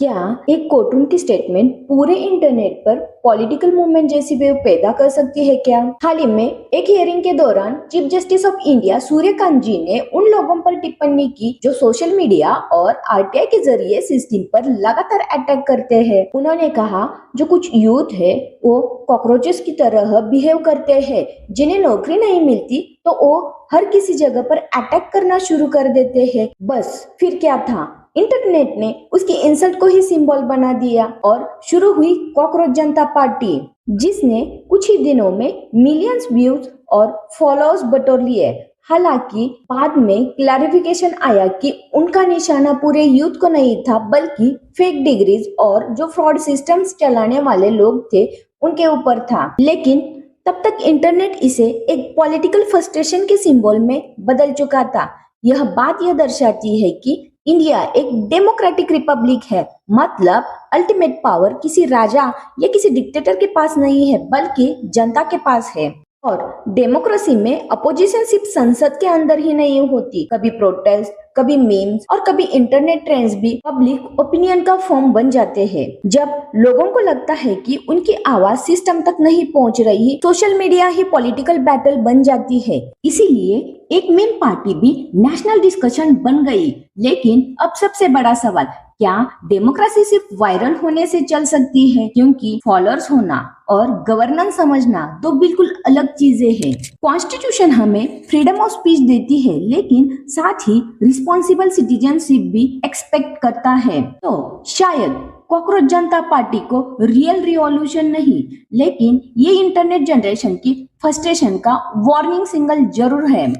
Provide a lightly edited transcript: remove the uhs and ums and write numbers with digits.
क्या एक कोर्टून की स्टेटमेंट पूरे इंटरनेट पर पॉलिटिकल मूवमेंट जैसी वेव पैदा कर सकती है क्या? हाल ही में एक हियरिंग के दौरान chief justice of India Suryakant ji ने उन लोगों पर टिप्पणी की जो सोशल मीडिया और आरटीआई के जरिए सिस्टम पर लगातार अटैक करते हैं। उन्होंने कहा, जो कुछ यूथ है वो कॉकरोचेस की तरह बिहेव करते हैं, जिन्हें नौकरी नहीं मिलती तो वो हर किसी जगह पर अटैक करना शुरू कर देते हैं। बस फिर क्या था, इंटरनेट ने उसकी इंसल्ट को ही सिंबल बना दिया और शुरू हुई कॉकरोच जनता पार्टी, जिसने कुछ ही दिनों में मिलियंस व्यूज और फॉलोअर्स बटोर लिए। हालांकि बाद में क्लैरिफिकेशन आया कि उनका निशाना पूरे यूथ को नहीं था, बल्कि फेक डिग्रीज और जो फ्रॉड सिस्टम्स चलाने वाले लोग थे उनके ऊपर था। लेकिन तब तक इंटरनेट इसे एक पॉलिटिकल फ्रस्ट्रेशन के सिंबल में बदल चुका था। यह बात यह दर्शाती है कि इंडिया एक डेमोक्रेटिक रिपब्लिक है, मतलब अल्टीमेट पावर किसी राजा या किसी डिक्टेटर के पास नहीं है, बल्कि जनता के पास है। और डेमोक्रेसी में अपोजिशन सिर्फ संसद के अंदर ही नहीं होती, कभी प्रोटेस्ट, कभी मीम्स और कभी इंटरनेट ट्रेंड्स भी पब्लिक ओपिनियन का फॉर्म बन जाते हैं। जब लोगों को लगता है कि उनकी आवाज सिस्टम तक नहीं पहुंच रही, सोशल मीडिया ही पॉलिटिकल बैटल बन जाती है। इसीलिए एक मीम पार्टी भी नेशनल डिस्कशन बन गई। लेकिन अब सबसे बड़ा सवाल, क्या डेमोक्रेसी सिर्फ वायरल होने से चल सकती है? क्योंकि फॉलोअर्स होना और गवर्नेंस समझना दो बिल्कुल अलग चीजें हैं। कॉन्स्टिट्यूशन हमें फ्रीडम ऑफ स्पीच देती है, लेकिन साथ ही रिस्पॉन्सिबल सिटीजनशिप भी एक्सपेक्ट करता है। तो शायद कॉकरोच जनता पार्टी को रियल रिवॉल्यूशन नहीं, लेकिन ये इंटरनेट जनरेशन की फ्रस्ट्रेशन का वार्निंग सिग्नल जरूर है।